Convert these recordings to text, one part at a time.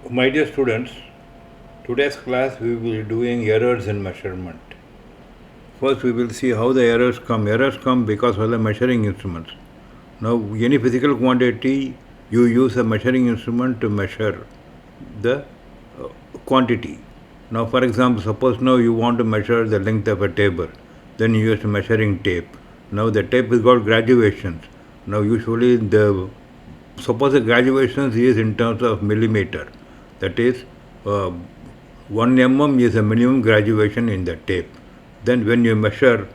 My dear students, today's class we will be doing errors in measurement. First we will see how the errors come. Errors come because of the measuring instruments. Now any physical quantity you use a measuring instrument to measure the quantity. Now for example, suppose now you want to measure the length of a table, then you use a measuring tape. Now the tape is called graduations. Now usually suppose the graduations is in terms of millimeter, that is 1 mm is a minimum graduation in the tape. Then when you measure,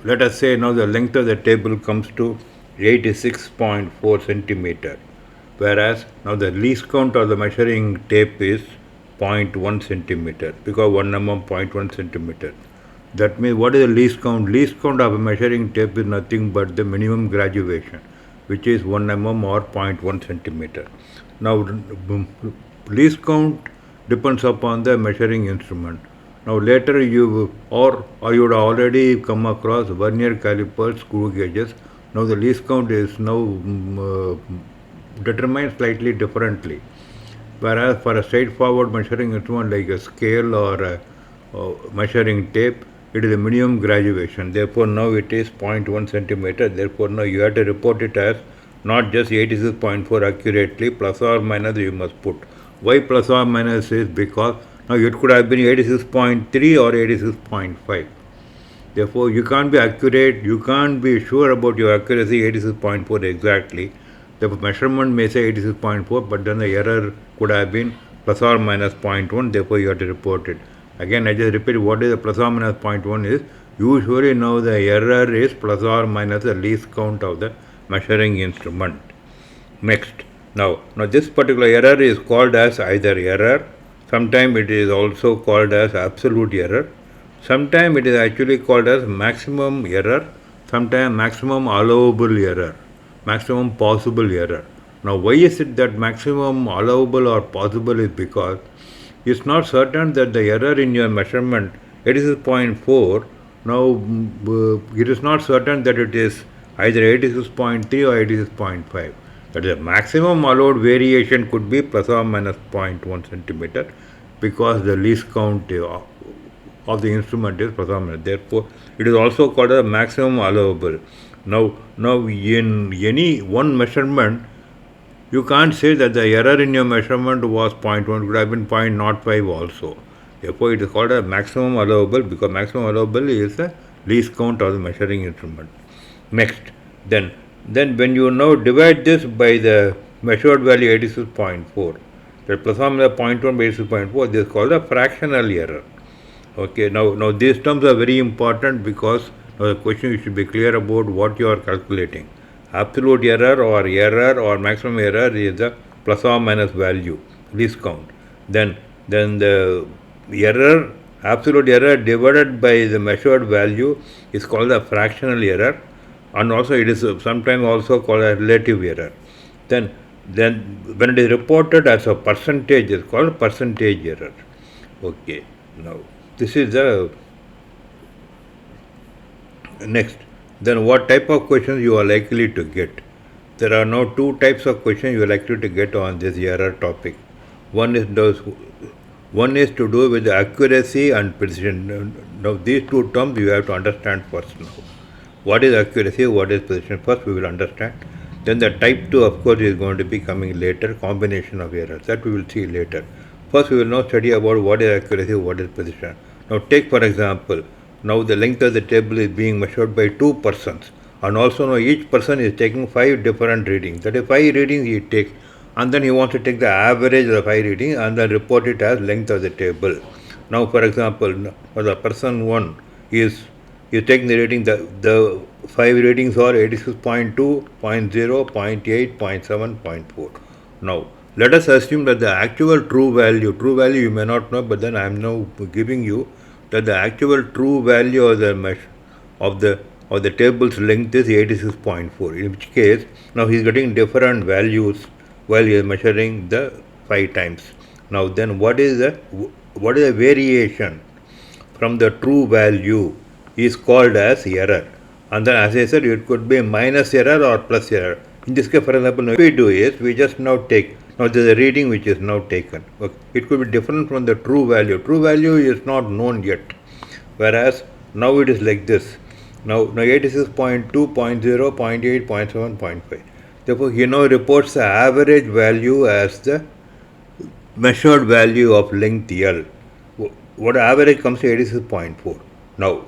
let us say now the length of the table comes to 86.4 centimeter, whereas now the least count of the measuring tape is 0.1 centimeter, because 1 mm 0.1 centimeter. That means what is the least count? Least count of a measuring tape is nothing but the minimum graduation, which is 1 mm or 0.1 centimeter. Now least count depends upon the measuring instrument. Now later you would already come across vernier calipers, screw gauges. Now the least count is now determined slightly differently. Whereas for a straightforward measuring instrument like a scale or a measuring tape, it is a minimum graduation. Therefore now it is 0.1 centimeter. Therefore now you have to report it as not just 86.4 accurately, plus or minus you must put. Why plus or minus is because now it could have been 86.3 or 86.5. Therefore you can't be accurate, you can't be sure about your accuracy 86.4 exactly. The measurement may say 86.4, but then the error could have been plus or minus 0.1, therefore you have to report it. Again, I just repeat what is the plus or minus 0.1 is. Usually now the error is plus or minus the least count of the measuring instrument. Next, now this particular error is called as either error, sometimes it is also called as absolute error, sometimes it is actually called as maximum error, sometimes maximum allowable error, maximum possible error. Now why is it that maximum allowable or possible is because it's not certain that the error in your measurement 86.4, now it is not certain that it is either 86.3 or 86.5. That is, the maximum allowed variation could be plus or minus 0.1 centimeter, because the least count of the instrument is plus or minus. Therefore, it is also called a maximum allowable. Now in any one measurement, you can't say that the error in your measurement was 0.1, it could have been 0.05 also. Therefore, it is called a maximum allowable, because maximum allowable is the least count of the measuring instrument. Next, then when you now divide this by the measured value 86.4, that plus or minus 0.1 by 86.4, this is called a fractional error. Okay, now these terms are very important, because now the question you should be clear about what you are calculating. Absolute error or maximum error is the plus or minus value, least count. Then the error, absolute error divided by the measured value is called a fractional error, and also it is sometimes also called a relative error. Then when it is reported as a percentage, it is called percentage error. Okay, now this is the next. Then what type of questions you are likely to get? There are now two types of questions you are likely to get on this error topic. One is to do with the accuracy and precision. Now these two terms you have to understand first now. What is accuracy, what is precision? First we will understand. Then the type 2 of course is going to be coming later, combination of errors. That we will see later. First we will now study about what is accuracy, what is precision. Now take for example, now the length of the table is being measured by two persons, and also now each person is taking 5 different readings. That is 5 readings he takes, and then he wants to take the average of the 5 readings and then report it as length of the table. Now for example, for the person 1 is taking the rating, the 5 ratings are 86.2, 0.0, 0.8, 0.7, 0.4. Now let us assume that the actual true value you may not know, but then I am now giving you that the actual true value of the mesh of the table's length is 86.4. In which case now he is getting different values while he is measuring the 5 times. Now then what is the variation from the true value is called as error. And then as I said, it could be minus error or plus error. In this case, for example, what we do is we just now take Now there is a reading which is now taken. Okay. It could be different from the true value. True value is not known yet. Whereas now it is like this. Now 86.2, 0.0, 0.8, 0.8, 0.7, 0.5. Therefore, he now reports the average value as the measured value of length L. What average comes to 86.4. Now,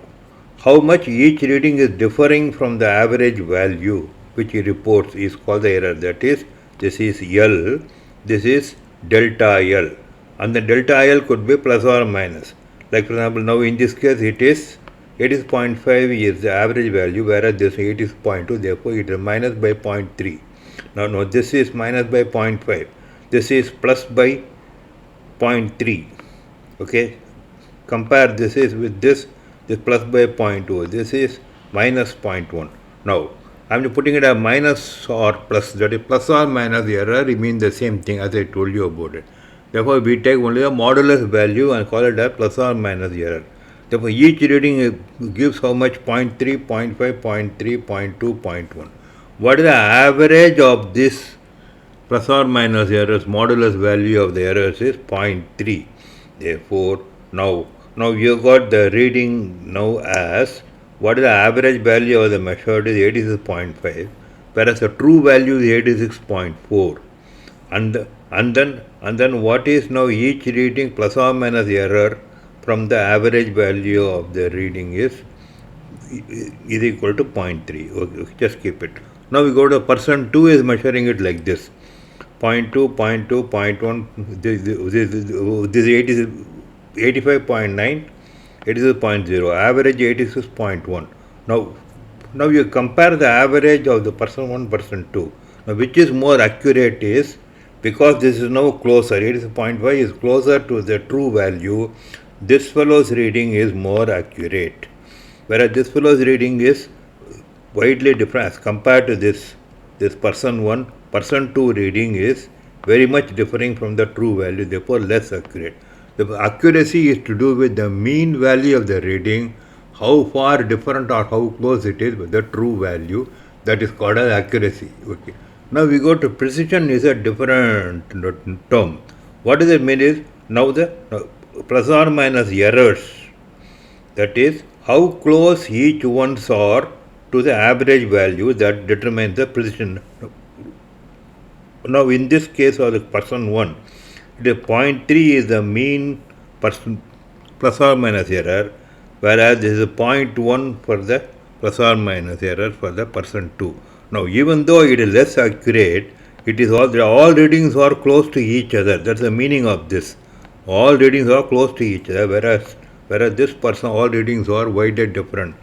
how much each reading is differing from the average value which he reports is called the error. That is, this is L, this is delta L, and the delta L could be plus or minus. Like for example, now in this case it is 80.5 is the average value, whereas this 80.2, therefore it is minus by 0.3. Now this is minus by 0.5, this is plus by 0.3. Okay, compare this is with this plus by 0.2, this is minus 0.1. Now I am putting it as minus or plus, that is plus or minus error means the same thing as I told you about it. Therefore we take only the modulus value and call it as plus or minus error. Therefore each reading gives how much? 0.3, 0.5, 0.3, 0.2, 0.1. What is the average of this plus or minus errors? Modulus value of the errors is 0.3. Therefore now you got the reading now as what is the average value of the measured is 86.5, whereas the true value is 86.4. And then what is now each reading plus or minus error from the average value of the reading is equal to 0.3. Okay, just keep it. Now we go to person 2 is measuring it like this. 0.2, 0.2, 0.1, this 85.9, 86.0, average 86.1. Now you compare the average of the person 1, person 2. Now which is more accurate is, because this is now closer, 86.5 is closer to the true value, this fellow's reading is more accurate. Whereas this fellow's reading is widely different as compared to this person 1, person 2 reading is very much differing from the true value, therefore less accurate. The accuracy is to do with the mean value of the reading, how far different or how close it is with the true value. That is called as accuracy. Okay. Now we go to precision is a different term. What does it mean is, now the plus or minus errors, that is how close each ones are to the average value, that determines the precision. Now in this case of the person 1, it is 0.3 is the mean person plus or minus error, whereas this is 0.1 for the plus or minus error for the person 2. Now even though it is less accurate, it is all readings are close to each other. That's the meaning of this. All readings are close to each other, whereas this person all readings are widely different.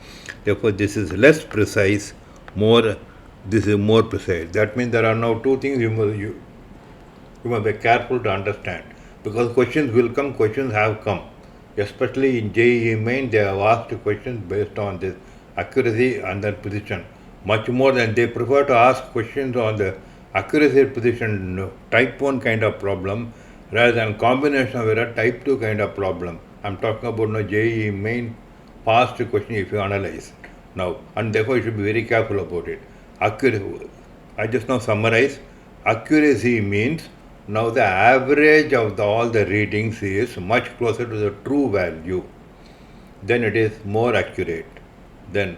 Therefore this is less precise, this is more precise. That means there are now two things you must be careful to understand, because questions will come, questions have come. Especially in JEE main, they have asked questions based on this accuracy and then precision. Much more than they prefer to ask questions on the accuracy precision type 1 kind of problem rather than combination of error type 2 kind of problem. I am talking about no JEE main past question if you analyze now, and therefore you should be very careful about it. I just now summarize. Accuracy means now the average of all the readings is much closer to the true value, then it is more accurate. Then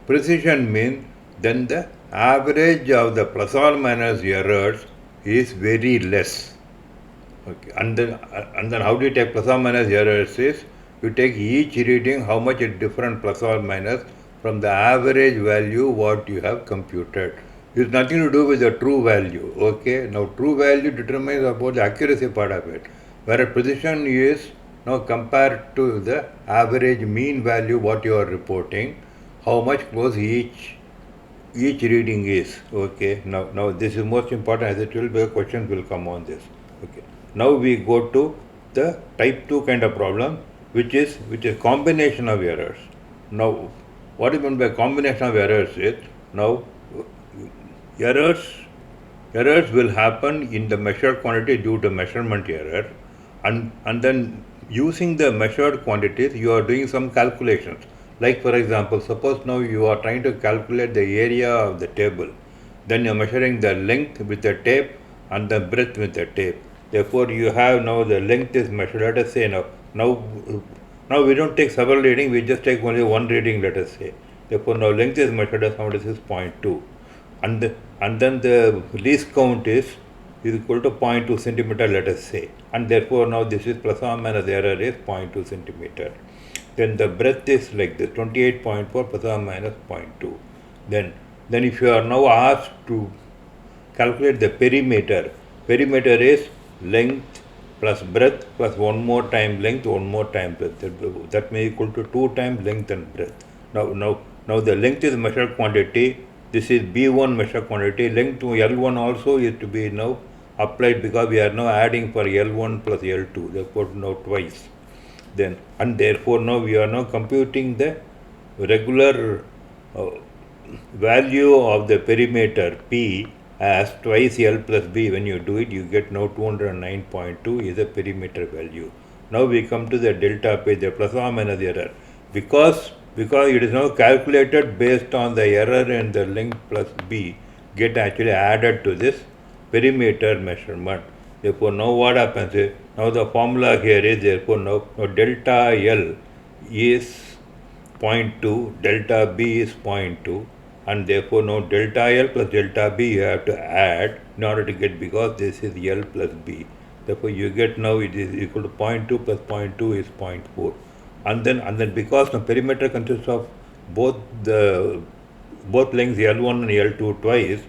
precision means then the average of the plus or minus errors is very less. Okay. And then how do you take plus or minus errors is, you take each reading how much is different plus or minus from the average value what you have computed. It's nothing to do with the true value. Okay. Now true value determines about the accuracy part of it, whereas precision is now compared to the average mean value what you are reporting, how much close each reading is. Okay. Now this is most important, as it will be, questions will come on this. Okay. Now we go to the type 2 kind of problem, which is combination of errors. Now what is meant by combination of errors is, now errors will happen in the measured quantity due to measurement error, and then using the measured quantities you are doing some calculations. Like for example, suppose now you are trying to calculate the area of the table, then you are measuring the length with the tape and the breadth with the tape. Therefore, you have now the length is measured. Let us say now we don't take several reading, we just take only one reading, let us say. Therefore, now length is measured as 76.2, and then the least count is equal to 0.2 centimeter, let us say, and therefore now this is plus or minus error is 0.2 centimeter. Then the breadth is like this 28.4 plus or minus 0.2. Then if you are now asked to calculate the perimeter, perimeter is length plus breadth plus one more time length, one more time breadth. That may equal to 2 times length and breadth. Now the length is measured quantity. This is B1 measured quantity. Length to L1 also is to be now applied because we are now adding for L1 plus L2. Therefore now twice. Then and therefore now we are now computing the regular value of the perimeter P as twice L plus B. When you do it, you get now 209.2 is the perimeter value. Now we come to the delta P, the plus or minus error. Because it is now calculated based on the error and the length plus B get actually added to this perimeter measurement. Therefore, now what happens is, now the formula here is, therefore now delta L is 0.2, delta B is 0.2, and therefore now delta L plus delta B you have to add in order to get, because this is L plus B. Therefore you get now it is equal to 0.2 plus 0.2 is 0.4. And then because the perimeter consists of both lengths L1 and L2 twice,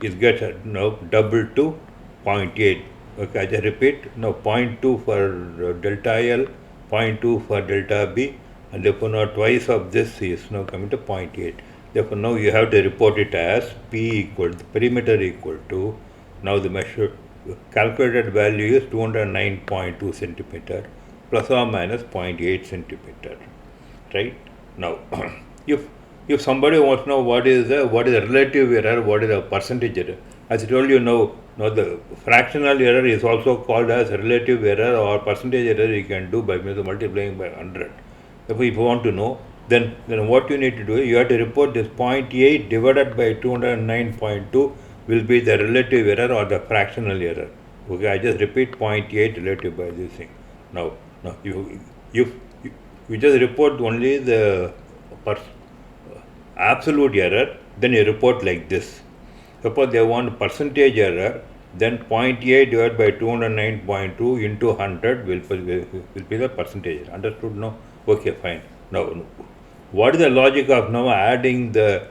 it gets now double to 0.8. Okay, I just repeat, now 0.2 for delta L, 0.2 for delta B, and therefore now twice of this is now coming to 0.8. Therefore now you have to report it as P equal to perimeter equal to, now the measured calculated value is 209.2 centimeter plus or minus 0.8 centimeter. Right? Now if somebody wants to know what is the relative error, what is the percentage error, as I told you now the fractional error is also called as relative error or percentage error. You can do by multiplying by 100. Therefore, if you want to know, then what you need to do, you have to report this 0.8 divided by 209.2 will be the relative error or the fractional error. Okay, I just repeat 0.8 relative by this thing. Now you just report only the absolute error, then you report like this. Suppose they want percentage error, then 0.8 divided by 209.2 into 100 will be the percentage. Understood now? Okay, fine. Now, what is the logic of now adding the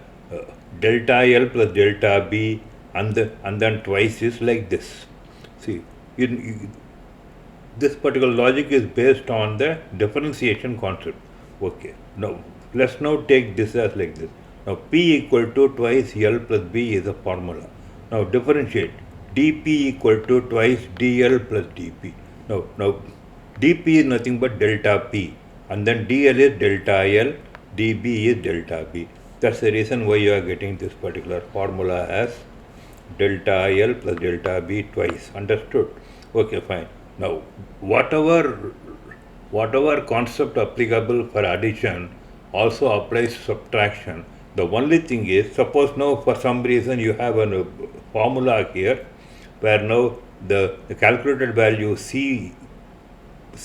delta L plus delta B and then twice is like this? See, this particular logic is based on the differentiation concept. Okay. Now, let's now take this as like this. Now, P equal to twice L plus B is a formula. Now, differentiate. dP equal to twice dl plus dP. Now dP is nothing but delta P, and then dl is delta L, dB is delta B. That's the reason why you are getting this particular formula as delta L plus delta B twice. Understood? Okay, fine. Now, whatever concept applicable for addition also applies to subtraction. The only thing is, suppose now for some reason you have a formula here where now the calculated value C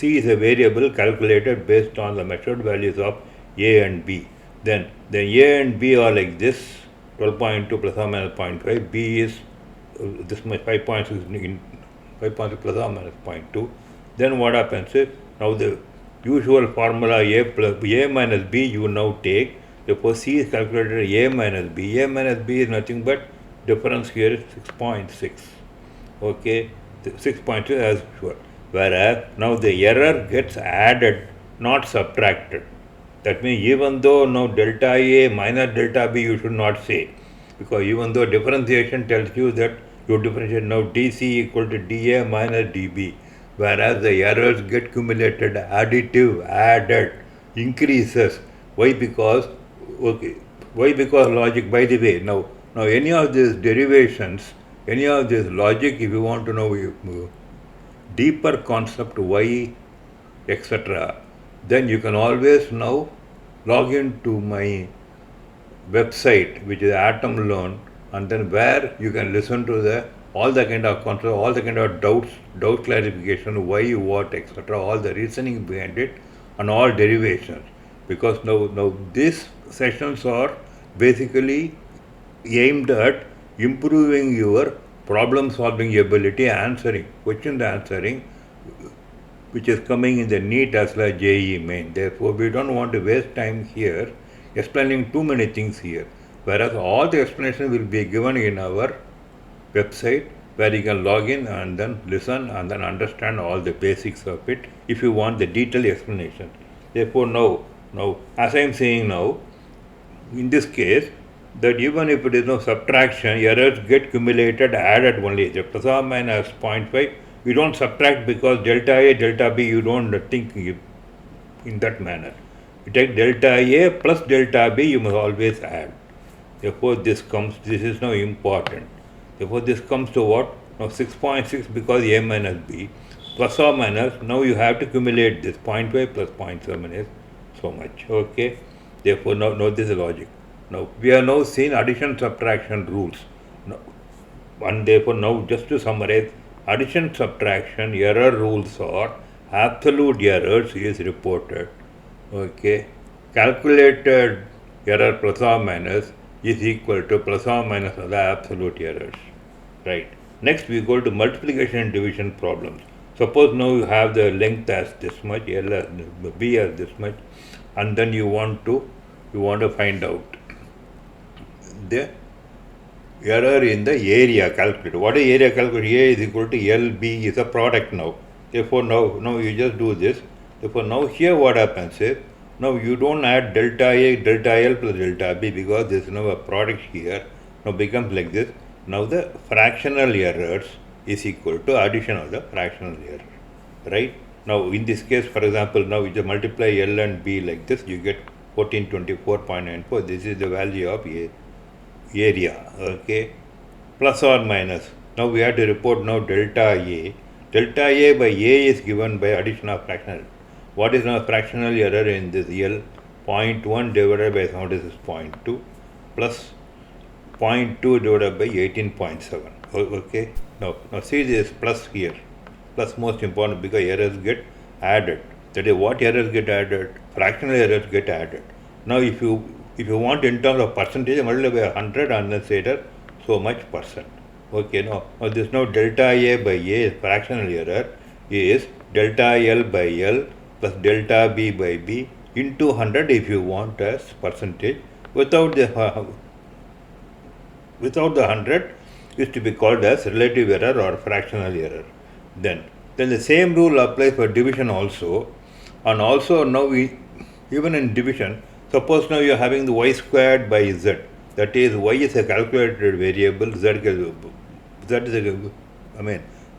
is a variable calculated based on the measured values of A and B. Then A and B are like this, 12.2 plus or minus 0.5, B is this much 5.6 plus or minus 0.2. Then what happens is, now the usual formula A minus B you now take. Therefore C is calculated A minus B. A minus B is nothing but difference here is 6.6. Okay, 6.6 as sure. Whereas now the error gets added, not subtracted. That means even though now delta A minus delta B you should not say, because even though differentiation tells you that you differentiate now dC equal to dA minus dB, whereas the errors get cumulated, additive, added, increases. Why? Because logic, by the way, now any of these derivations, any of this logic, if you want to know deeper concept why, etc., then you can always now log into my website, which is Atom Learn, and then where you can listen to all the kind of control, all the kind of doubt clarification, why, what, etc., all the reasoning behind it, and all derivations. Because now these sessions are basically aimed at improving your problem solving ability, question answering, which is coming in the NEET as well as JEE main. Therefore, we don't want to waste time here explaining too many things here. Whereas all the explanation will be given in our website, where you can log in and then listen and then understand all the basics of it if you want the detailed explanation. Therefore, now as I am saying now, in this case, that even if it is no subtraction, errors get cumulated, added only. The plus or minus 0.5, you don't subtract because delta A, delta B, you don't think in that manner. You take delta A plus delta B, you must always add. Therefore, this is now important. Therefore, this comes to what? Now 6.6 because A minus B. Plus or minus, now you have to cumulate this 0.5 plus 0.7 is so much. Okay. Therefore, now this is logic. Now, we have now seen addition subtraction rules. Now, and therefore, now just to summarize, addition subtraction error rules are absolute errors is reported. Okay. Calculated error plus or minus is equal to plus or minus of the absolute errors. Right. Next, we go to multiplication and division problems. Suppose now you have the length as this much, L as B as this much, and then you want to find out the error in the area calculated. What is area calculated? A is equal to LB is a product now. Therefore, now you just do this. Therefore, now here what happens is, now you don't add delta A, delta L plus delta B because there is now a product here. Now becomes like this. Now the fractional errors is equal to addition of the fractional error. Right? Now in this case, for example, now you just multiply L and B like this, you get 1424.94. This is the value of area. Okay? Plus or minus. Now we have to report now delta A. Delta A by A is given by addition of fractional. What is now fractional error in this L? 0.1 divided by 76.2 plus 0.2 divided by 18.7. Okay? Now see this plus here. Plus most important because errors get added. That is what errors get added? Fractional errors get added. Now if you want in terms of percentage, multiply by 100 and then say that so much percent. Okay, now this now delta A by A is fractional error is delta L by L plus delta B by B into 100 if you want as percentage. Without the 100 is to be called as relative error or fractional error. Then the same rule applies for division also. And also now even in division, suppose now you are having the y squared by z. That is, y is a calculated variable,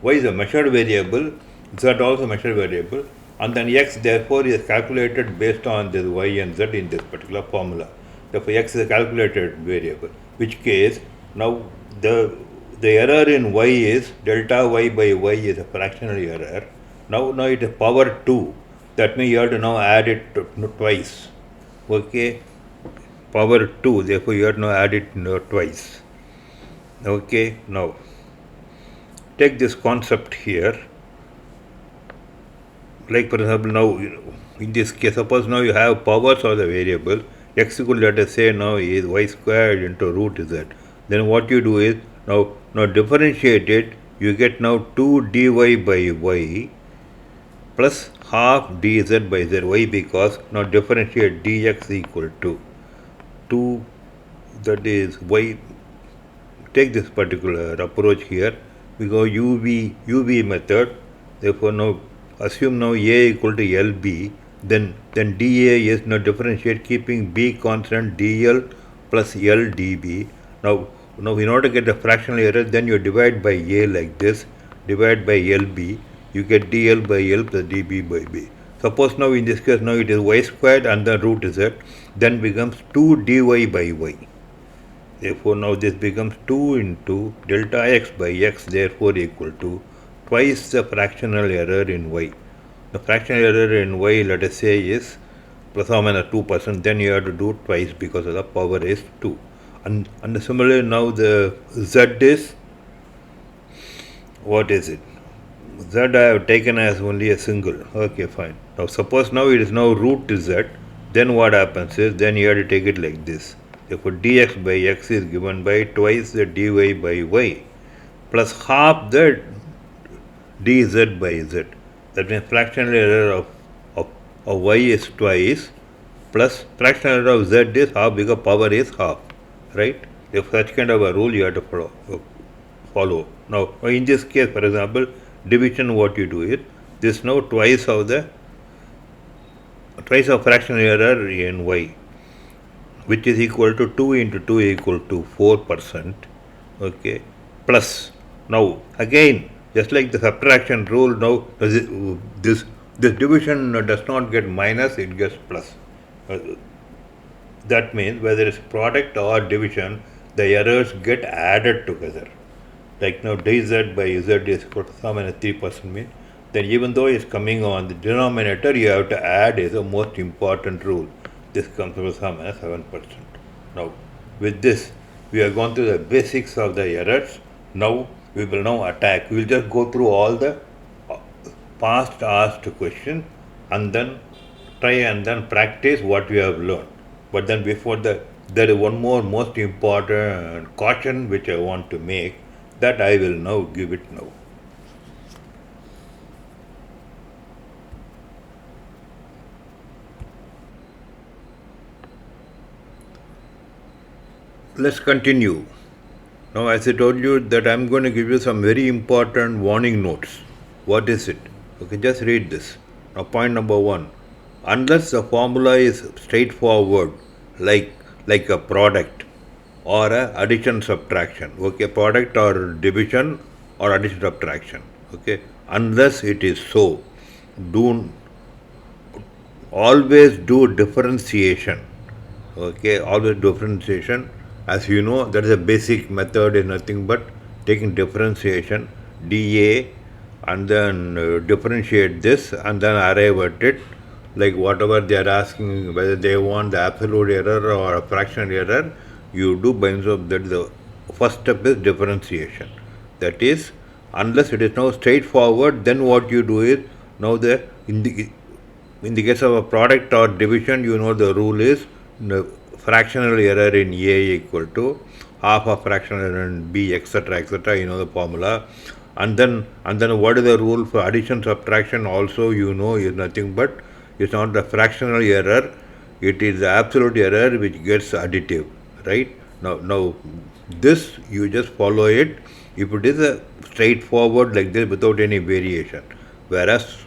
y is a measured variable, z also measured variable, and then x therefore is calculated based on this y and z in this particular formula. Therefore, x is a calculated variable, which case now the error in y is delta y by y is a fractional error. Now it is power 2. That means you have to now add it twice. Okay, power 2. Therefore, you have to now add it twice. Okay, now take this concept here. Like for example, now in this case, suppose now you have powers of the variable. X equal, let us say now is y squared into root z. Then what you do is now differentiate it. You get now 2 dy by y plus half dz by z. Why? Because now differentiate dx equal to 2, that is y. Take this particular approach here because UV method. Therefore now assume now A equal to LB, then dA is now differentiate keeping B constant dl plus L dB. Now in order to get the fractional error, then you divide by A like this, divide by LB, you get dl by L plus dB by B. Suppose now in this case now it is y squared and the root z, then becomes 2 dy by y. Therefore now this becomes 2 into delta x by x, therefore equal to twice the fractional error in y. The fractional error in y, let us say, is plus or minus 2%, then you have to do twice because of the power is 2. And similarly now the z is what is it? Z I have taken as only a single. Okay, fine. Now suppose now it is now root z, then what happens is then you have to take it like this. Therefore dx by x is given by twice the dy by y plus half the dz by z. That means fractional error of y is twice plus fractional error of z is half because power is half. Right? If such kind of a rule you have to follow. Now, in this case, for example, division, what you do is this now twice of fractional error in y, which is equal to 2 into 2 equal to 4%. Okay, plus now again just like the subtraction rule, now this division does not get minus, it gets plus. That means whether it's product or division, the errors get added together. Like now dz by z is equal to some and 3% means, then even though it's coming on the denominator, you have to add is the most important rule. This comes to some and 7%. Now, with this, we have gone through the basics of the errors. Now, we will now attack. We will just go through all the past asked question and then try and then practice what we have learned. But then before that, there is one more most important caution which I want to make, that I will now give it now. Let's continue. Now, as I told you that I am going to give you some very important warning notes. What is it? Okay, just read this. Now, point number 1. Unless the formula is straightforward, like a product or a addition subtraction, okay, product or division or addition subtraction, okay, unless it is so, always do differentiation, okay, always differentiation. As you know, that is a basic method, is nothing but taking differentiation dA and then differentiate this and then arrive at it, like whatever they are asking, whether they want the absolute error or a fractional error, you do by means of that. The first step is differentiation. That is, unless it is now straightforward, then what you do is, now in the case of a product or division, you know the rule is the fractional error in A equal to half of fractional error in B, etc., etc. You know the formula. And then what is the rule for addition subtraction? Also, you know, is nothing but it's not the fractional error, it is the absolute error which gets additive, right? Now this you just follow it if it is a straightforward like this without any variation. Whereas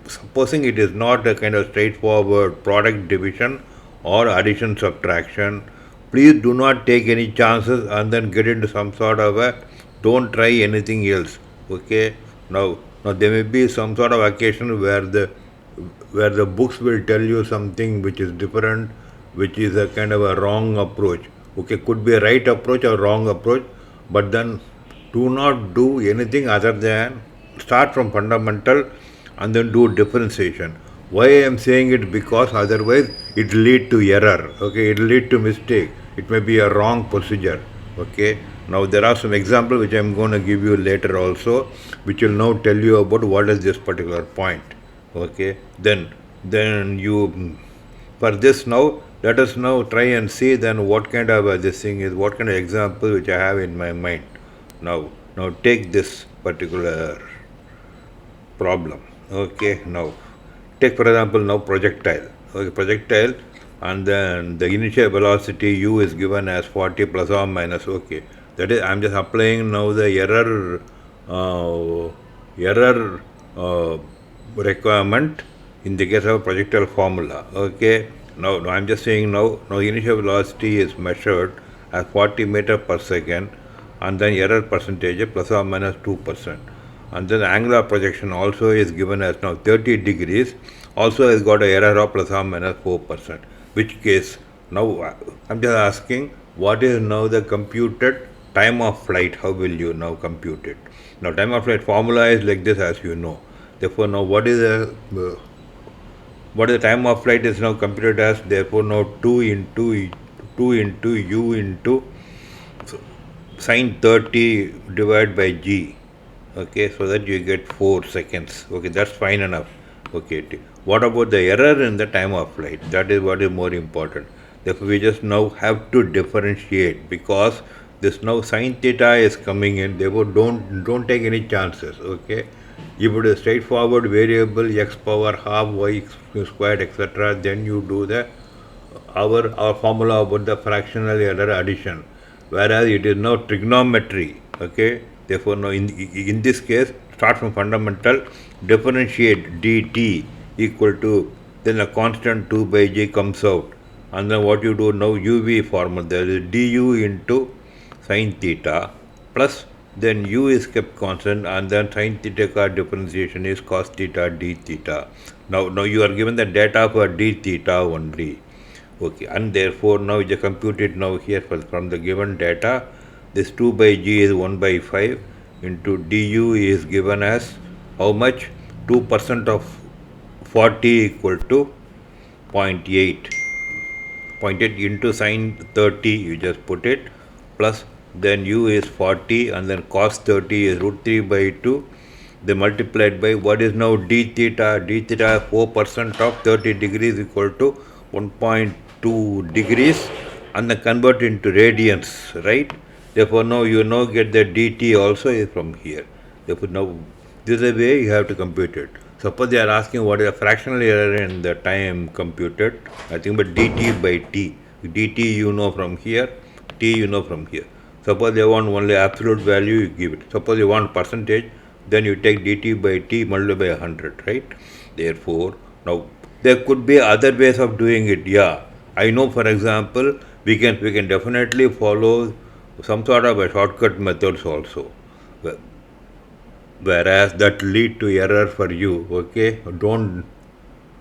supposing it is not a kind of straightforward product division or addition subtraction, please do not take any chances and then get into some sort of a, don't try anything else. Okay, now there may be some sort of occasion where the books will tell you something which is different, which is a kind of a wrong approach. Okay, could be a right approach or wrong approach, but then do not do anything other than start from fundamental and then do differentiation. Why I am saying it? Because otherwise it will lead to error. Okay, it will lead to mistake. It may be a wrong procedure. Okay, now there are some examples which I am going to give you later also, which will now tell you about what is this particular point. Okay, then you, for this now, let us now try and see then what kind of this thing is, what kind of example which I have in my mind. Now take this particular problem. Okay, now take for example now projectile. Okay, projectile, and then the initial velocity u is given as 40 plus or minus. Okay, that is, I am just applying now the error requirement in the case of projectile formula. Okay, now I am just saying now initial velocity is measured as 40 meter per second, and then error percentage plus or minus 2%, and then the angular projection also is given as now 30 degrees, also has got an error of plus or minus 4%. Which case now I'm just asking, what is now the computed time of flight? How will you now compute it? Now time of flight formula is like this, as you know. Therefore now what is the time of flight is now computed as, therefore now 2 into u into sine 30 divided by g. Okay, so that you get 4 seconds. Okay, that's fine enough. Okay, what about the error in the time of flight? That is what is more important. Therefore, we just now have to differentiate because this now sine theta is coming in. Therefore, don't take any chances. Okay, if it is straightforward variable x power half y squared etc., then you do the our formula about the fractional error addition, whereas it is now trigonometry. Okay, therefore now in this case start from fundamental, differentiate dt equal to, then a constant 2 by j comes out, and then what you do now, uv formula, there is du into sine theta plus, then u is kept constant, and then sine theta ka differentiation is cos theta d theta. Now you are given the data for d theta only. Okay, and therefore now you compute it now here from the given data. This 2 by g is 1 by 5 into du is given as how much? 2% of 40 equal to 0.8. 0.8 into sine 30, you just put it, plus then u is 40 and then cos 30 is root 3 by 2. They multiplied by what is now d theta. D theta 4% of 30 degrees equal to 1.2 degrees, and then convert into radians, right? Therefore now you now get the dt also is from here. Therefore now this is the way you have to compute it. Suppose they are asking what is the fractional error in the time computed, I think but dt by t. Dt you know from here, t you know from here. Suppose they want only absolute value, you give it. Suppose you want percentage, then you take dt by t multiplied by 100, right? Therefore, now there could be other ways of doing it. Yeah, I know. For example, we can definitely follow some sort of a shortcut methods also, whereas that lead to error for you. Okay, don't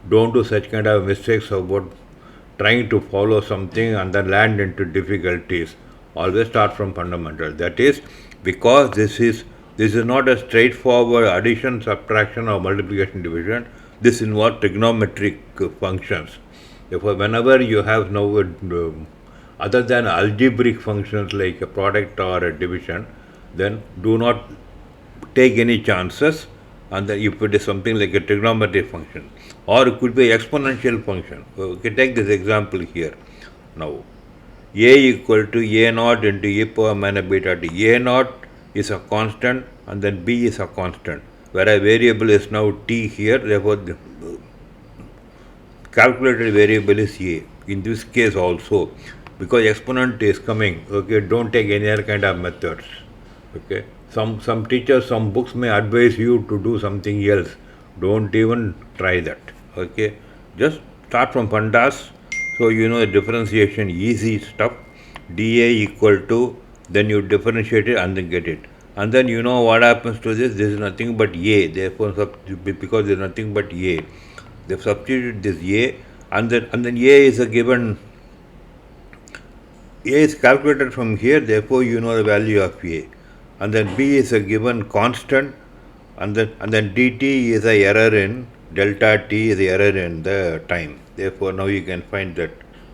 do such kind of mistakes about trying to follow something and then land into difficulties. Always start from fundamental. That is because this is not a straightforward addition, subtraction, or multiplication, division. This involves trigonometric functions. Therefore, whenever you have now other than algebraic functions like a product or a division, then do not take any chances, and then if it is something like a trigonometric function or it could be exponential function. Okay, take this example here. Now a equal to a naught into e power minus beta t. A naught is a constant and then b is a constant, whereas variable is now t here. Therefore the calculated variable is a. In this case also, because exponent is coming, okay, don't take any other kind of methods. Okay, some teachers, some books may advise you to do something else. Don't even try that. Okay, just start from pandas. So you know the differentiation, easy stuff. dA equal to, then you differentiate it and then get it. And then you know what happens to this. This is nothing but a. Therefore, because there is nothing but a, they substitute this a, and then a is a given. A is calculated from here. Therefore, you know the value of a, and then b is a given constant, and then dt is a error in delta t is a error in the time. Therefore, now you can find that.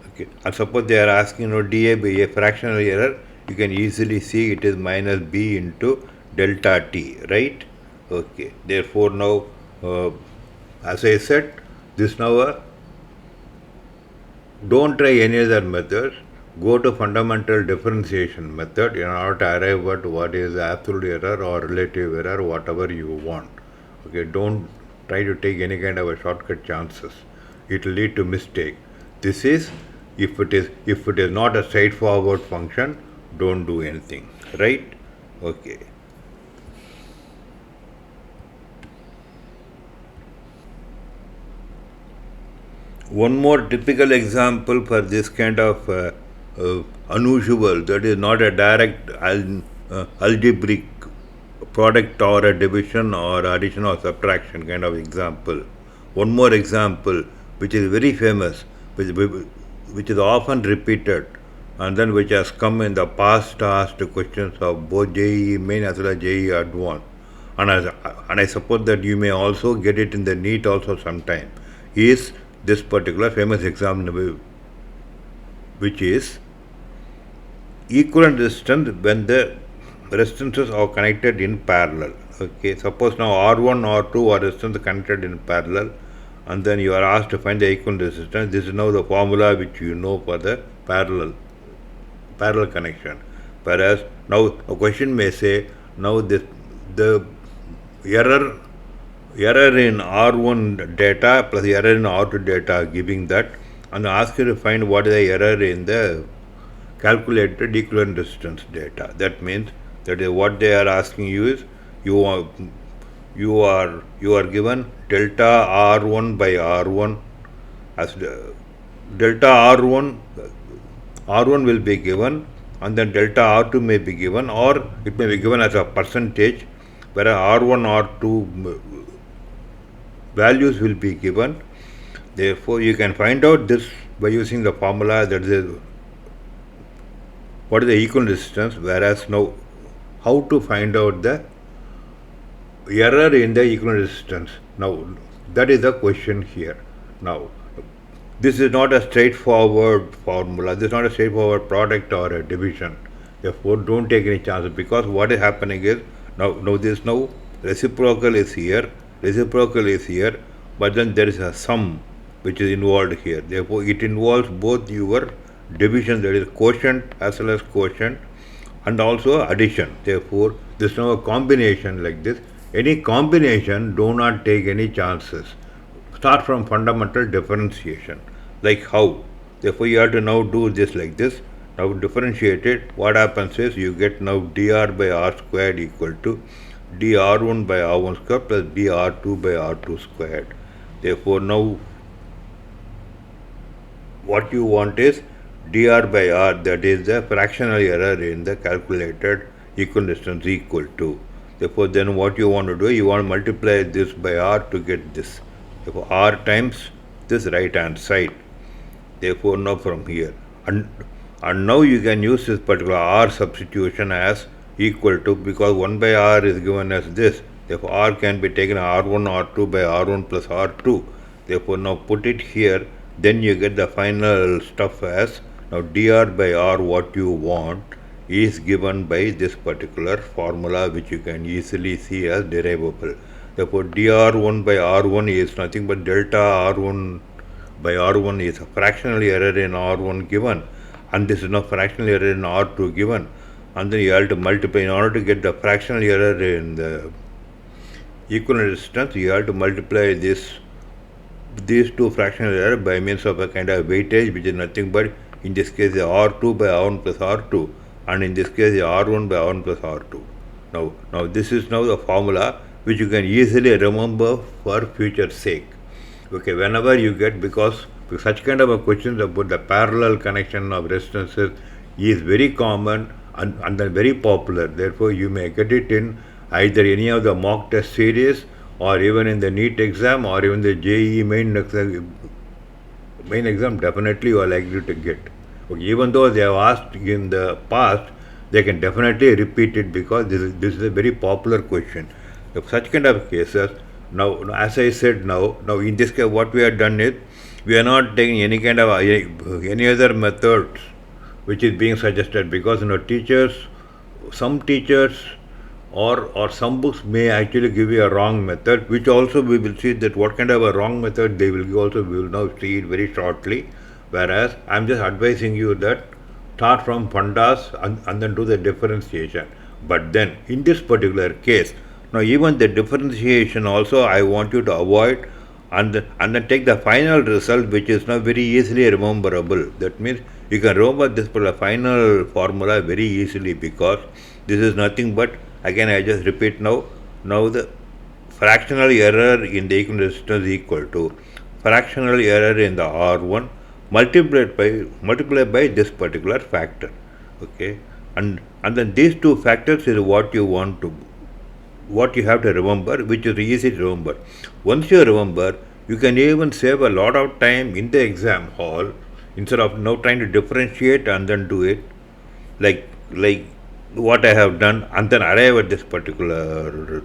Okay, and suppose they are asking, dA by a fractional error, you can easily see it is minus b into delta t, right? Okay, therefore now, as I said, this now don't try any other methods. Go to fundamental differentiation method in order to arrive at what is absolute error or relative error, whatever you want. Okay, don't try to take any kind of a shortcut chances. It will lead to mistake. This is if it is not a straightforward function, don't do anything. Right? Okay. One more typical example for this kind of unusual, that is not a direct algebraic product or a division or addition or subtraction kind of example. One more example which is very famous, which is often repeated, and then which has come in the past asked questions of both JEE main as well as JEE advanced. And I suppose that you may also get it in the NEET also sometime, is this particular famous example, which is equivalent resistance when the resistances are connected in parallel. Okay, suppose now R1, R2 are resistance connected in parallel, and then you are asked to find the equivalent resistance. This is now the formula which you know for the parallel connection. Whereas now a question may say, now this the error in R1 data plus error in R2 data giving that, and ask you to find what is the error in the calculated equivalent resistance data. That means that is what they are asking you is you are you are given delta R1 by R1 as the delta R1 will be given, and then delta R2 may be given, or it may be given as a percentage, whereas R1 R2 values will be given. Therefore, you can find out this by using the formula, that is what is the equivalent resistance, whereas now how to find out the error in the equivalent resistance. Now that is the question here. Now this is not a straightforward formula, this is not a straightforward product or a division. Therefore, don't take any chances, because what is happening is now this now reciprocal is here, but then there is a sum which is involved here. Therefore, it involves both your division, that is quotient as well as quotient, and also addition. Therefore, this is now a combination like this. Any combination, do not take any chances. Start from fundamental differentiation. Like how? Therefore, you have to now do this like this. Now differentiate it. What happens is you get now dr by r squared equal to dr1 by r1 squared plus dr2 by r2 squared. Therefore, now what you want is dr by r, that is the fractional error in the calculated equivalent resistance, equal to. Therefore, then what you want to do, you want to multiply this by r to get this. Therefore, r times this right hand side. Therefore, now from here, and now you can use this particular r substitution as equal to, because 1 by r is given as this. Therefore, r can be taken r1 r2 by r1 plus r2. Therefore, now put it here, then you get the final stuff as now dr by r, what you want is given by this particular formula, which you can easily see as derivable. Therefore, dr1 by r1 is nothing but delta r1 by r1 is a fractional error in r1 given, and this is now fractional error in r2 given, and then you have to multiply. In order to get the fractional error in the equivalent resistance, you have to multiply these two fractional error by means of a kind of weightage, which is nothing but in this case the r2 by r1 plus r2, and in this case the r1 by r1 plus r2. Now this is now the formula which you can easily remember for future sake. Okay, whenever you get, because such kind of a questions about the parallel connection of resistances is very common and very popular. Therefore, you may get it in either any of the mock test series, or even in the NEET exam, or even the JEE main exam, definitely you are likely to get. Okay, even though they have asked in the past, they can definitely repeat it, because this is a very popular question. If such kind of cases, now as I said, now in this case, what we have done is we are not taking any kind of any other methods which is being suggested, because some teachers or some books may actually give you a wrong method, which also we will see that what kind of a wrong method they will give also, we will now see it very shortly. Whereas I am just advising you that start from fundas and then do the differentiation. But then in this particular case, now even the differentiation also I want you to avoid, and then take the final result, which is now very easily rememberable. That means you can remember this final formula very easily, because this is nothing but, again I just repeat now the fractional error in the equivalent resistance is equal to fractional error in the R1 multiplied by this particular factor. Okay, and then these two factors is what you have to remember, which is easy to remember. Once you remember, you can even save a lot of time in the exam hall, instead of now trying to differentiate and then do it like what I have done and then arrive at this particular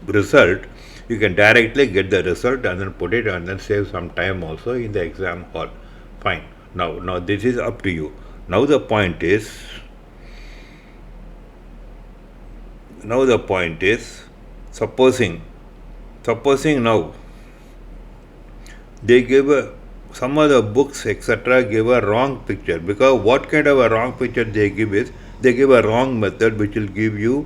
result. You can directly get the result and then put it, and then save some time also in the exam hall. Fine. Now this is up to you. Now the point is supposing now they give some of the books etc. give a wrong picture, because what kind of a wrong picture they give is they give a wrong method which will give you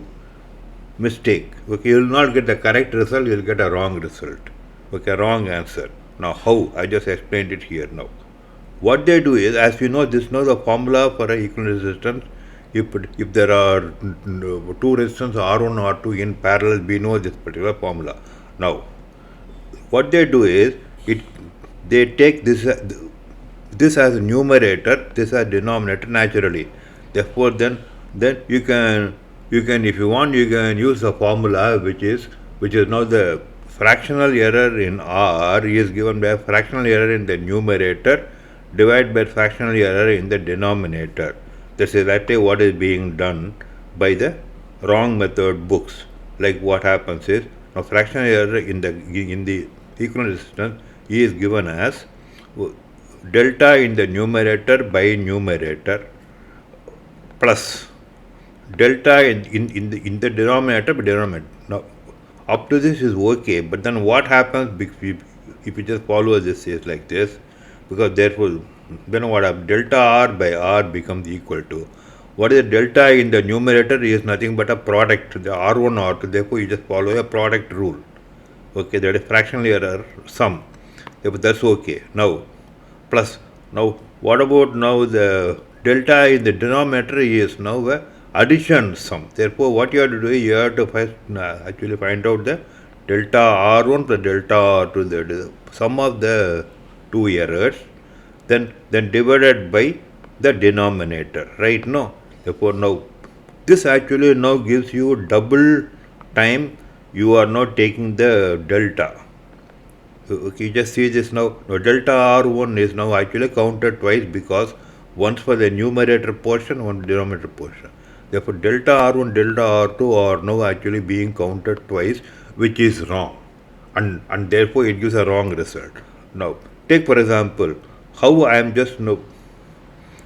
mistake. Okay, you will not get the correct result, you will get a wrong result. Okay, wrong answer. Now how? I just explained it here now. What they do is, as you know, this is now the formula for a equivalent resistance. If there are two resistance R1 R2 in parallel, we know this particular formula. Now what they do is they take this as numerator, this as denominator naturally. Therefore, then you can if you want you can use the formula which is now the fractional error in R is given by fractional error in the numerator divided by fractional error in the denominator. This is exactly what is being done by the wrong method books. Like what happens is now fractional error in the equivalent resistance is given as delta in the numerator by numerator plus delta in the denominator by denominator. Now, up to this is okay, but then what happens if you just follow this is like this, because therefore then what happens, delta R by R becomes equal to what is the delta in the numerator is nothing but a product, the R1 R2, therefore you just follow a product rule. Okay, that is fractional error sum. Therefore that's okay. Now plus now what about now the delta in the denominator is now a addition sum. Therefore what you have to do is you have to first actually find out the delta R1 plus delta R2, the sum of the two errors, then divided by the denominator, right? No, therefore now this actually now gives you double time you are now taking the delta. Okay, you just see this now. Now delta R1 is now actually counted twice, because once for the numerator portion, one denominator portion. Therefore delta R1, delta R2 are now actually being counted twice, which is wrong, and therefore it gives a wrong result. Now take for example how I am just now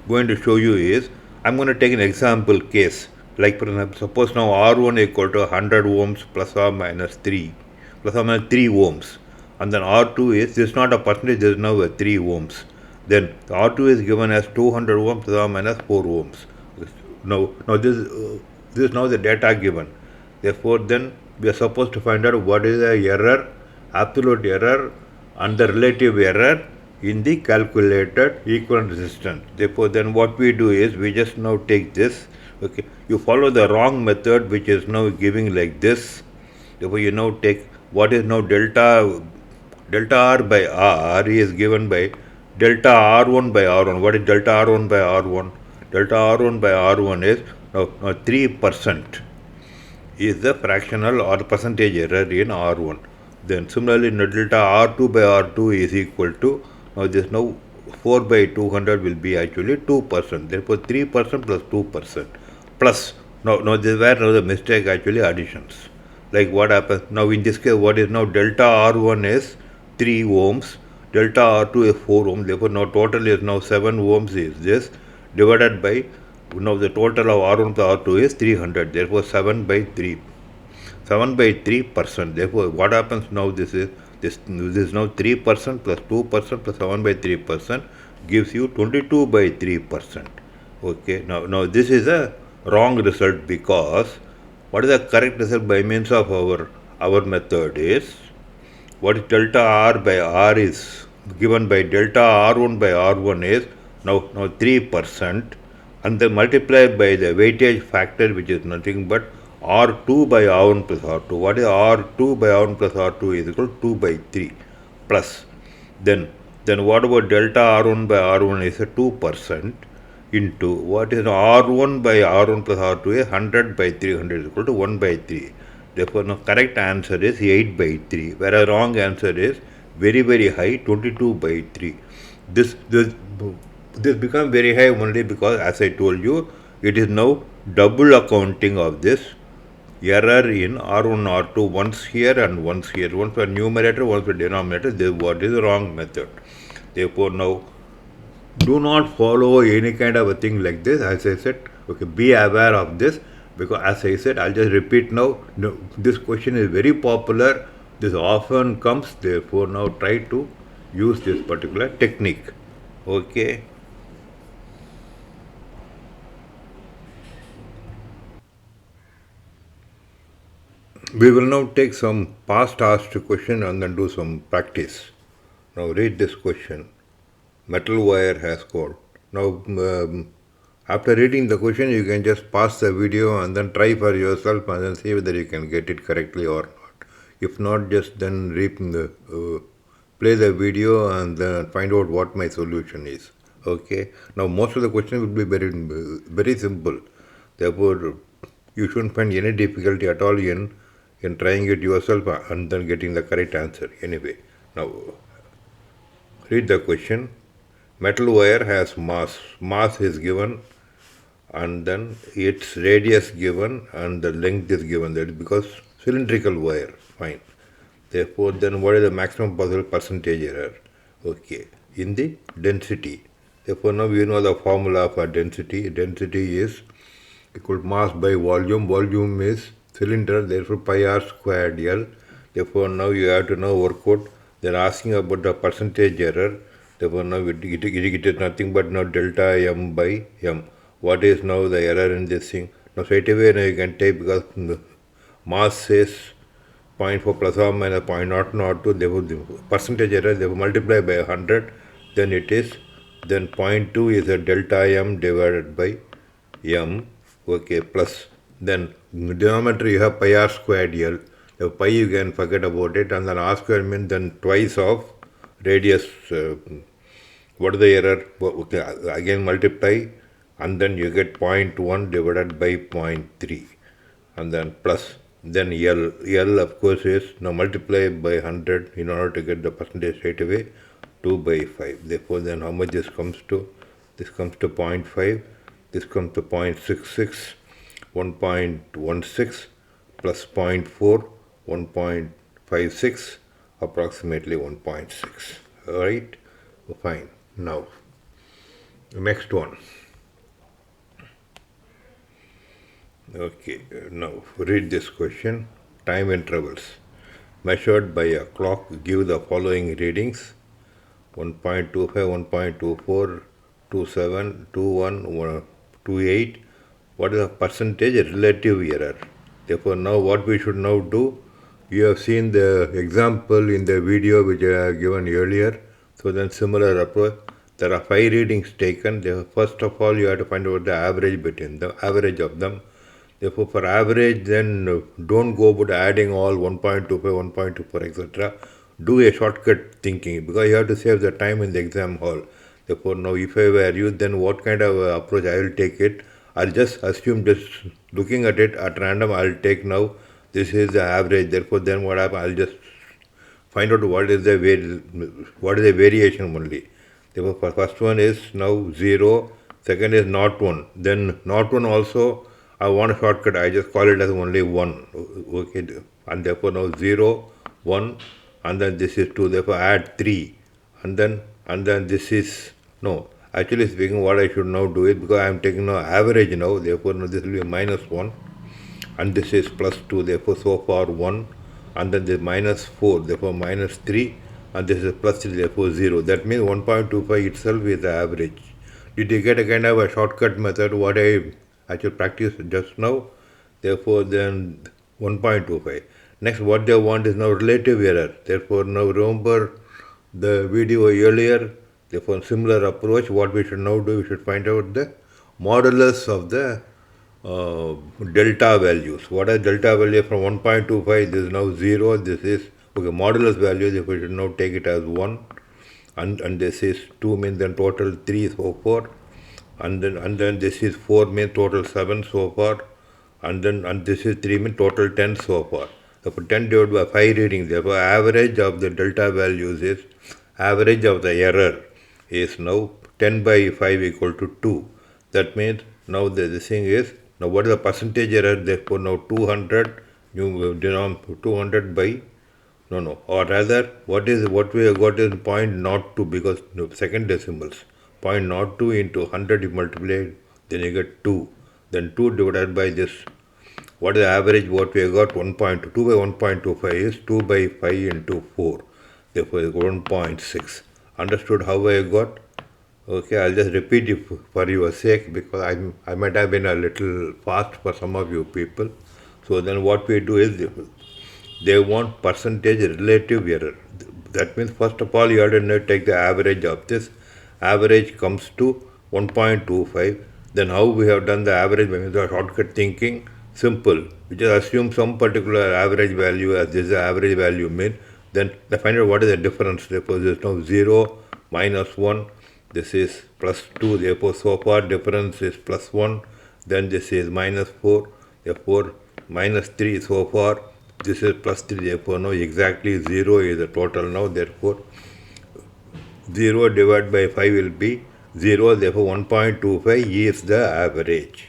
going to show you is, I am going to take an example case. Like for example, suppose now R1 equal to 100 ohms plus or minus 3 ohms, and then R2 is, this is not a percentage, this is now a 3 ohms. Then R2 is given as 200 ohms plus or minus 4 ohms. Now this is now the data given. Therefore then we are supposed to find out what is the error, absolute error and the relative error in the calculated equivalent resistance. Therefore then what we do is we just now take this. Okay, you follow the wrong method which is now giving like this. Therefore you now take what is now delta R by R is given by delta R1 by R1. What is delta R1 by R1? Delta R1 by R1 is now 3% is the fractional or percentage error in R1. Then similarly delta R2 by R2 is equal to, now this now 4 by 200 will be actually 2%. Therefore 3% plus 2% plus, now this is where now the mistake actually additions. Like what happens now in this case, what is now delta R1 is 3 ohms, delta R2 is 4 ohms, therefore now total is now 7 ohms is this, divided by now the total of R1 plus R2 is 300, therefore 7 by 3%. Therefore what happens now, this is now 3% plus 2% plus 7 by 3% gives you 22 by 3%. Okay, now this is a wrong result, because what is the correct result by means of our method is, what is delta R by R is given by delta R1 by R1 is now 3%, and then multiplied by the weightage factor which is nothing but R2 by R1 plus R2. What is R2 by R1 plus R2 is equal to 2 by 3 plus. Then what about delta R1 by R1 is a 2% into what is R1 by R1 plus R2 is 100 by 300 is equal to 1 by 3. Therefore, the correct answer is 8 by 3, whereas wrong answer is very, very high, 22 by 3. This becomes very high only because, as I told you, it is now double accounting of this error in R1, R2, once here and once here, once for numerator, once for denominator. This is what is the wrong method. Therefore, now do not follow any kind of a thing like this. As I said, okay, be aware of this. Because as I said, I'll just repeat now. No, this question is very popular. This often comes. Therefore, now try to use this particular technique. Okay. We will now take some past asked question and then do some practice. Now read this question. Metal wire has cord. Now, after reading the question, you can just pause the video and then try for yourself and then see whether you can get it correctly or not. If not, just then play the video and then find out what my solution is. Okay. Now, most of the questions will be very simple. Therefore, you shouldn't find any difficulty at all in trying it yourself and then getting the correct answer. Anyway, now read the question. Metal wire has mass. Mass is given and then its radius given and the length is given. That is because cylindrical wire. Fine. Therefore, then what is the maximum possible percentage error? Okay. In the density. Therefore, now we know the formula for density. Density is equal to mass by volume. Volume is cylinder. Therefore, pi r squared L. Therefore, now you have to now work out. They're asking about the percentage error. Therefore, now it is nothing but now delta m by m. What is now the error in this thing? Now straight away now you can take, because mass says 0.4 plus or minus 0.002, therefore the percentage error, they will multiply by 100, then it is, then 0.2 is a delta m divided by m, okay, plus, then denominator you have pi r squared L, the pi you can forget about it, and then r squared means then twice of radius. What is the error? Okay, again multiply and then you get 0.1 divided by 0.3 and then plus, then L of course is now multiply by 100 in order to get the percentage straight away, 2 by 5. Therefore, then how much this comes to? This comes to 0.5, this comes to 0.66, 1.16 plus 0.4, 1.56, approximately 1.6. Alright, fine. Now, next one. Okay, now read this question. Time intervals measured by a clock give the following readings: 1.25, 1.24, 27, 21, 28. What is the percentage relative error? Therefore, now what we should now do, you have seen the example in the video which I have given earlier. So then similar approach. There are 5 readings taken. First of all, you have to find out the average between the average of them. Therefore, for average, then don't go about adding all 1.25, 1.24, etc. Do a shortcut thinking, because you have to save the time in the exam hall. Therefore, now if I were you, then what kind of approach I will take it? I'll just assume, just looking at it at random, I'll take now, this is the average. Therefore, then what happens? I'll just find out what is the variation only. Therefore, for first one is now 0, second is not 1. Then not 1 also, I want a shortcut, I just call it as only 1. Okay, and therefore now 0, 1, and then this is 2. Therefore, add 3, and then this is, no, actually speaking, what I should now do is, because I am taking now average now, therefore now this will be minus 1, and this is plus 2, therefore so far 1, and then this minus 4, therefore minus 3, and this is plus 3, therefore 0. That means 1.25 itself is the average. Did you get a kind of a shortcut method, what I actually practiced just now? Therefore, then 1.25. Next, what they want is now relative error. Therefore, now remember the video earlier. Therefore, similar approach, what we should now do, we should find out the modulus of the delta values. What are delta value from 1.25? This is now 0. This is, okay, modulus value, if we should now take it as 1. And this is 2 means then total 3, so 4. And then this is 4 means total 7 so far. And this is 3 means total 10 so far. Therefore, 10 divided by 5 readings. Therefore, average of the delta values is, average of the error is now 10 by 5 equal to 2. That means now this thing is, now what is the percentage error? Therefore, now 200, you denominate 200 by, or rather, what we have got is 0.02, because second decimals. 0.02 into 100 you multiply, then you get 2. Then 2 divided by this what is the average what we have got? 1.2 by 1.25 is 2 by 5 into 4. Therefore, it's 1.6. Understood how I got? Okay, I'll just repeat it for your sake because I might have been a little fast for some of you people. So then what we do is they want percentage relative error. That means first of all you have to take the average of this. Average comes to 1.25. Then how we have done the average by the shortcut thinking? Simple. We just assume some particular average value as this is the average value mean. Then find out what is the difference. Therefore, there is now 0, minus 1. This is plus 2. Therefore, so far difference is plus 1. Then this is minus 4. Therefore, minus 3 so far. This is plus 3. Therefore, now exactly 0 is the total now. Therefore, 0 divided by 5 will be 0. Therefore, 1.25 is the average.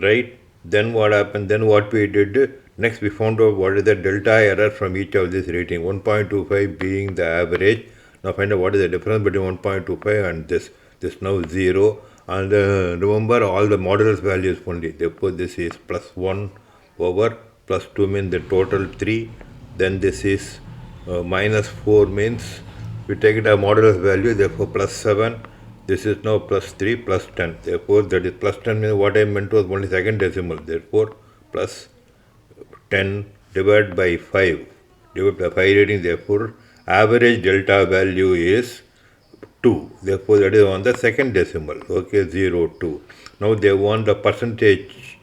Right? Then what happened? Then what we did? Next, we found out what is the delta error from each of this rating. 1.25 being the average. Now find out what is the difference between 1.25 and this. This now 0. And remember all the modulus values only. Therefore, this is plus 1 over plus 2 means the total 3. Then this is minus 4 means we take it a modulus value. Therefore, plus 7. This is now plus 3 plus 10. Therefore, that is plus 10 means what I meant was only second decimal. Therefore, plus 10 divided by 5. Divided by 5 rating. Therefore, average delta value is 2. Therefore, that is on the second decimal. Okay, 0, 2. Now, they want the percentage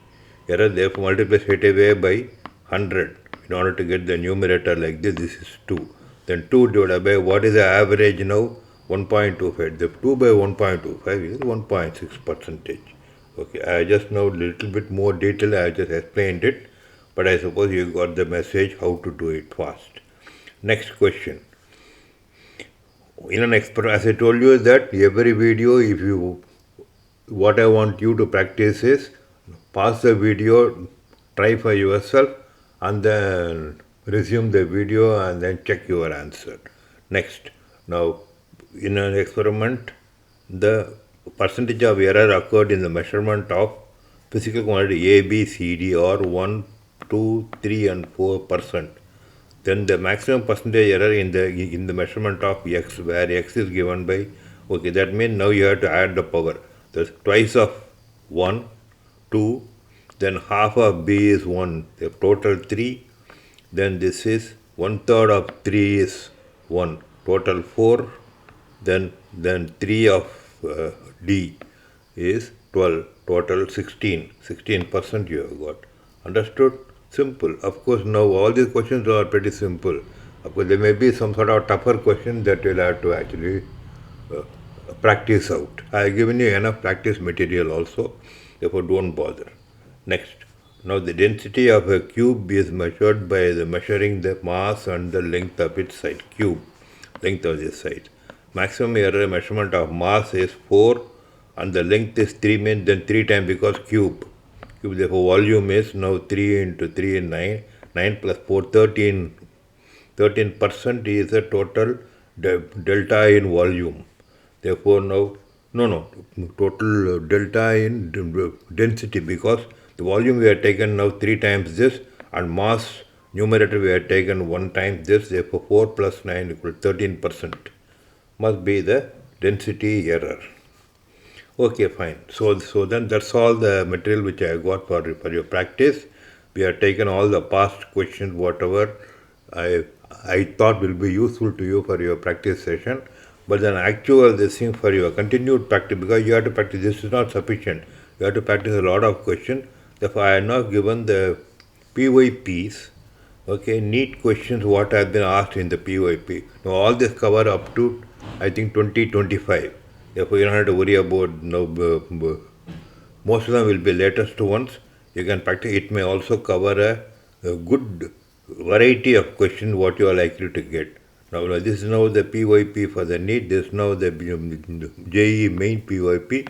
error. Therefore, multiply straight away by 100. In order to get the numerator like this, this is 2. Then 2 divided by what is the average now? 1.25. The 2 by 1.25 is 1.6 percentage. Okay, I just know a little bit more detail. I just explained it, but I suppose you got the message how to do it fast. Next question. In an experiment, as I told you that every video, what I want you to practice is pause the video, try for yourself, and then resume the video and then check your answer. Next, now in an experiment, the percentage of error occurred in the measurement of physical quantity A, B, C, D or 1, 2, 3 and 4%. Then the maximum percentage error in the measurement of X, where X is given by, okay, that means now you have to add the power. There's twice of 1, 2, then half of B is 1, the total 3, then this is 1/3 of 3 is 1, total 4, then 3 of D is 12, total 16% you have got. Understood? Simple. Of course, now all these questions are pretty simple. Of course, there may be some sort of tougher question that you'll have to actually practice out. I have given you enough practice material also, therefore don't bother. Next. Now the density of a cube is measured by measuring the mass and the length of its side. Cube, length of this side. Maximum error measurement of mass is 4 and the length is 3 means then 3 times because cube. Therefore, volume is now 3 into 3 is 9. 9 plus 4, 13. 13% is the total delta in volume. Therefore, now, total delta in density because the volume we have taken now 3 times this and mass numerator we have taken 1 time this. Therefore, 4 plus 9 equals 13%. Must be the density error. Okay, fine. So then that's all the material which I got for your practice. We have taken all the past questions, whatever I thought will be useful to you for your practice session. But then actual this thing for your continued practice, because you have to practice, this is not sufficient. You have to practice a lot of questions. Therefore, I have now given the PYPs. Okay, NEET questions what have been asked in the PYP. Now all this cover up to I think 2025. Therefore, you don't have to worry about most of them will be latest ones. You can practice. It may also cover a good variety of questions what you are likely to get. Now this is now the PYP for the NEET. This is now the JEE main PYP.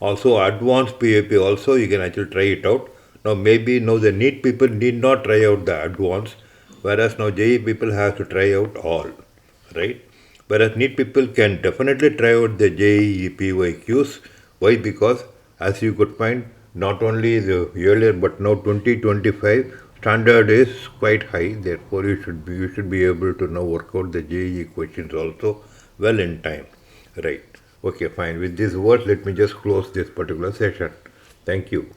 Also advanced PYP also you can actually try it out. Now maybe now the NEET people need not try out the advanced, whereas now JEE people have to try out all, right? Whereas NEET people can definitely try out the JEE PYQs. Why? Because as you could find, not only the earlier but now 2025 standard is quite high. Therefore, you should be able to now work out the JEE questions also well in time. Right. Okay, fine. With these words, let me just close this particular session. Thank you.